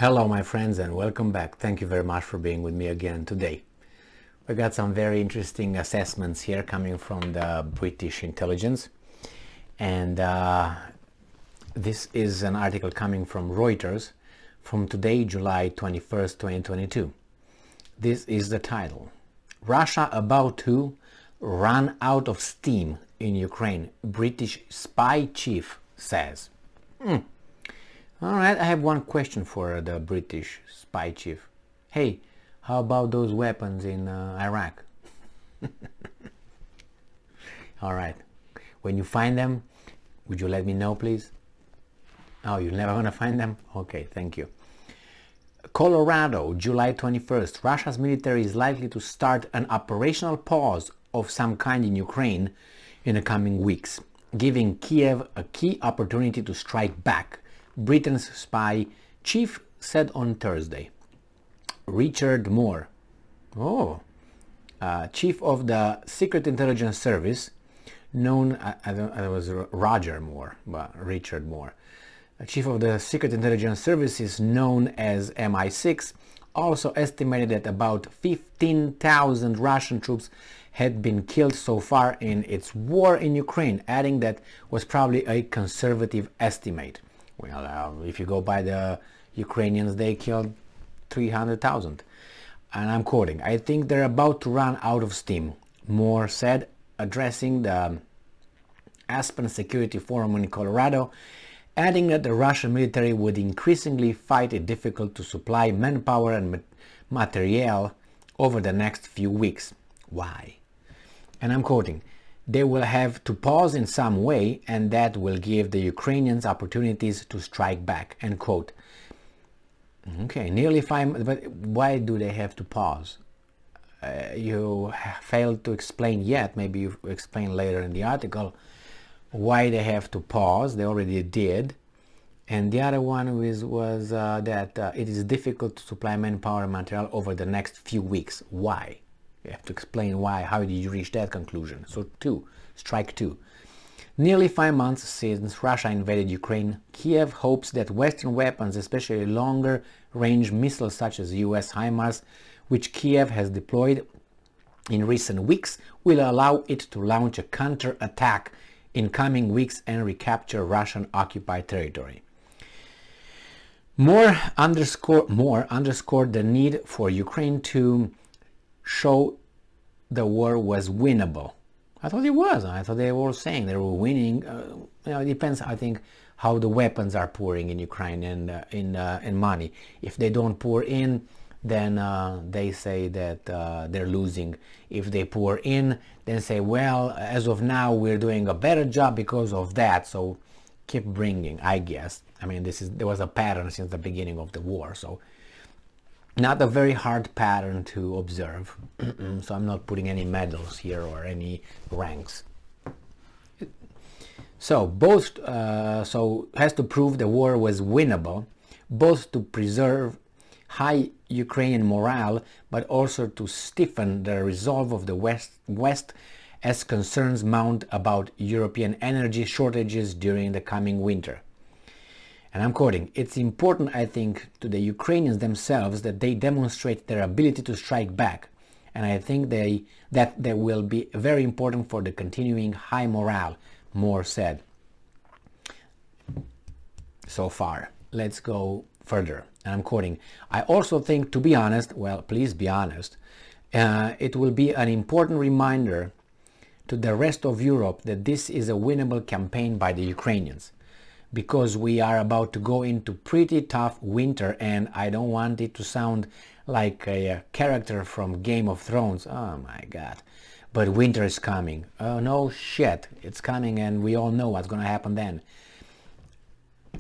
Hello my friends and welcome back. Thank you very much for being with me again today. We got some very interesting assessments here coming from the British intelligence, and this is an article coming from Reuters from today, July 21st, 2022. This is the title: Russia about to run out of steam in Ukraine, British spy chief says. All right, I have one question for the British spy chief. Hey, how about those weapons in Iraq? All right, when you find them, would you let me know, please? Oh, you're never gonna find them? Okay, thank you. Colorado, July 21st. Russia's military is likely to start an operational pause of some kind in Ukraine in the coming weeks, giving Kiev a key opportunity to strike back, Britain's spy chief said on Thursday. Richard Moore, chief of the Secret Intelligence Service, known, I was Roger Moore, but Richard Moore, chief of the Secret Intelligence Service is known as MI6, also estimated that about 15,000 Russian troops had been killed so far in its war in Ukraine, adding that was probably a conservative estimate. Well, if you go by the Ukrainians, they killed 300,000. And I'm quoting, "I think they're about to run out of steam," Moore said, addressing the Aspen Security Forum in Colorado, adding that the Russian military would increasingly find it difficult to supply manpower and materiel over the next few weeks. Why? And I'm quoting, "They will have to pause in some way, and that will give the Ukrainians opportunities to strike back," end quote. Okay, nearly 5, but why do they have to pause? You failed to explain yet, maybe you explain later in the article, why they have to pause. They already did. And the other one was that it is difficult to supply manpower and material over the next few weeks. Why? You have to explain why. How did you reach that conclusion? So strike two. Nearly 5 months since Russia invaded Ukraine, Kiev hopes that Western weapons, especially longer-range missiles such as US HIMARS, which Kiev has deployed in recent weeks, will allow it to launch a counter-attack in coming weeks and recapture Russian-occupied territory. Moore underscored the need for Ukraine to show the war was winnable. I thought it was. I thought they were saying they were winning. It depends, I think, how the weapons are pouring in Ukraine and in money. If they don't pour in, then they say that they're losing. If they pour in, then say, well, as of now, we're doing a better job because of that. So keep bringing, I guess. I mean, there was a pattern since the beginning of the war. So not a very hard pattern to observe. So I'm not putting any medals here or any ranks. So both has to prove the war was winnable, both to preserve high Ukrainian morale, but also to stiffen the resolve of the West as concerns mount about European energy shortages during the coming winter. And I'm quoting, "It's important, I think, to the Ukrainians themselves that they demonstrate their ability to strike back. And I think that will be very important for the continuing high morale," Moore said. So far, let's go further. And I'm quoting, "I also think, to be honest," well, please be honest, "it will be an important reminder to the rest of Europe that this is a winnable campaign by the Ukrainians. Because we are about to go into pretty tough winter, and I don't want it to sound like a character from Game of Thrones. Oh my God. But winter is coming. Oh no shit. It's coming, and we all know what's going to happen then."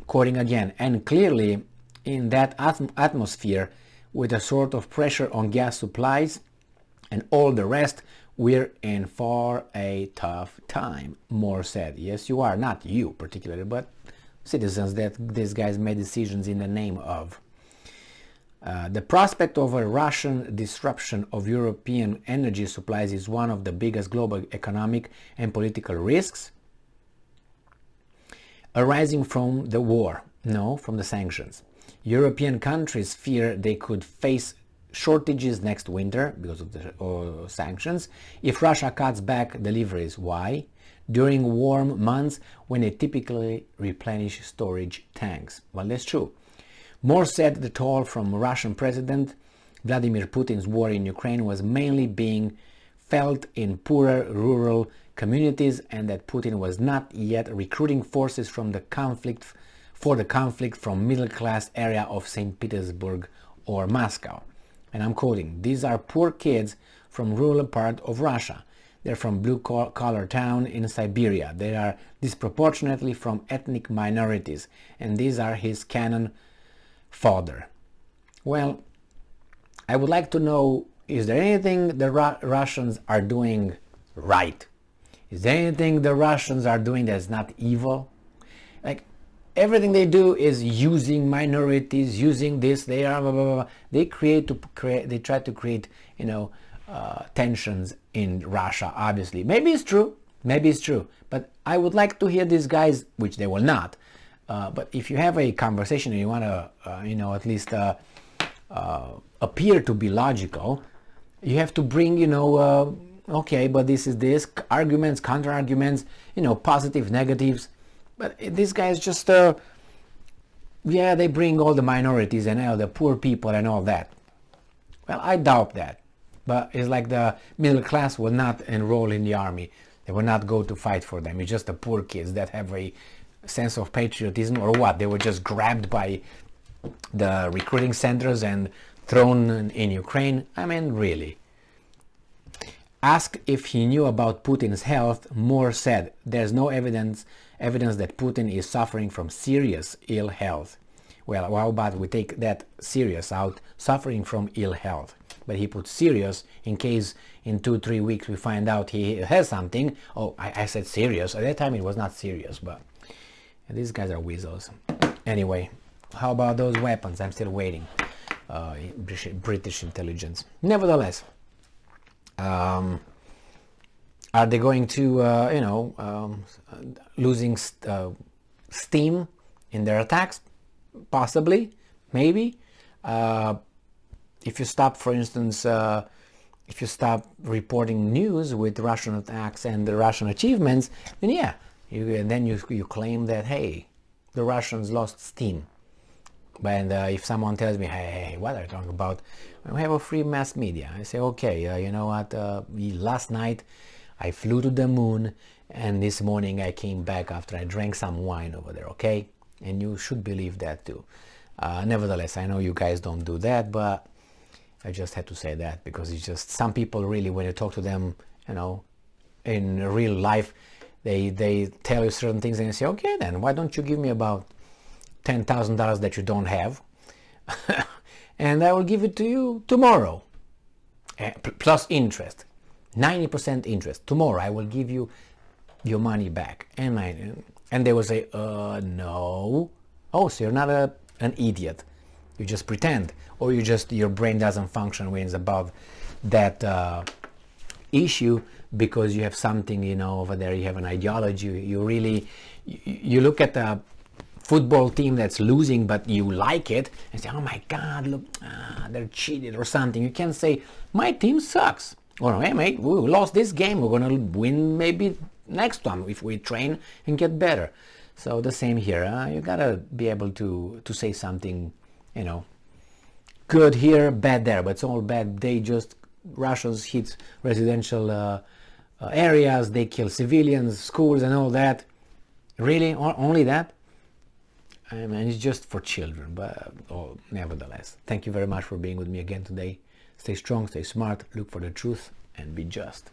Quoting again, "And clearly in that atmosphere, with a sort of pressure on gas supplies and all the rest, we're in for a tough time," Moore said. Yes, you are. Not you particularly, but citizens that these guys made decisions in the name of. "The prospect of a Russian disruption of European energy supplies is one of the biggest global economic and political risks arising from the war," No, from the sanctions. European countries fear they could face shortages next winter because of the sanctions if Russia cuts back deliveries. Why? During warm months when they typically replenish storage tanks. Well, that's true. More said the toll from Russian President Vladimir Putin's war in Ukraine was mainly being felt in poorer rural communities, and that Putin was not yet recruiting forces from the conflict from middle-class area of St. Petersburg or Moscow. And I'm quoting, "These are poor kids from rural part of Russia. They're from blue-collar town in Siberia. They are disproportionately from ethnic minorities, and these are his cannon fodder." Well, I would like to know, is there anything the Russians are doing right? Is there anything the Russians are doing that's not evil? Like, everything they do is using minorities, using this, they are blah, blah, blah. They try to create, tensions in Russia, obviously. Maybe it's true, but I would like to hear these guys, which they will not. But if you have a conversation and you want to, at least appear to be logical, you have to bring, okay, but this is this, arguments, counter-arguments, positive, negatives. But these guys just, they bring all the minorities and the poor people and all that. Well, I doubt that. But it's like the middle class will not enroll in the army. They will not go to fight for them. It's just the poor kids that have a sense of patriotism, or what? They were just grabbed by the recruiting centers and thrown in Ukraine. I mean, really. Asked if he knew about Putin's health, Moore said, "There's no evidence that Putin is suffering from serious ill health." Well, how about we take that serious out, suffering from ill health. But he put serious in case in 2-3 weeks we find out he has something. Oh, I said serious. At that time it was not serious, but these guys are weasels. Anyway, how about those weapons? I'm still waiting. British intelligence. Nevertheless, are they going to, losing steam in their attacks? Possibly, maybe. If you stop, for instance, if you stop reporting news with Russian attacks and the Russian achievements, then yeah, you claim that, hey, the Russians lost steam. And if someone tells me, hey, what are you talking about? We have a free mass media. I say, okay, you know what? Last night I flew to the moon, and this morning I came back after I drank some wine over there, okay? And you should believe that too. Nevertheless, I know you guys don't do that, but I just had to say that because it's just some people really, when you talk to them, in real life, they tell you certain things and you say, okay, then why don't you give me about $10,000 that you don't have, and I will give it to you tomorrow, plus interest, 90% interest. Tomorrow I will give you your money back, and they will say, no. Oh, so you're not an idiot. You just pretend, or your brain doesn't function when it's about that issue, because you have something, over there. You have an ideology. You look at the football team that's losing, but you like it, and say, oh my God, look, they're cheated or something. You can't say, my team sucks. Or, hey mate, we lost this game. We're gonna win maybe next one if we train and get better. So the same here. You gotta be able to say something, good here, bad there. But it's all bad. Russians hit residential areas. They kill civilians, schools, and all that. Really, only that? I mean, it's just for children, but nevertheless. Thank you very much for being with me again today. Stay strong, stay smart, look for the truth, and be just.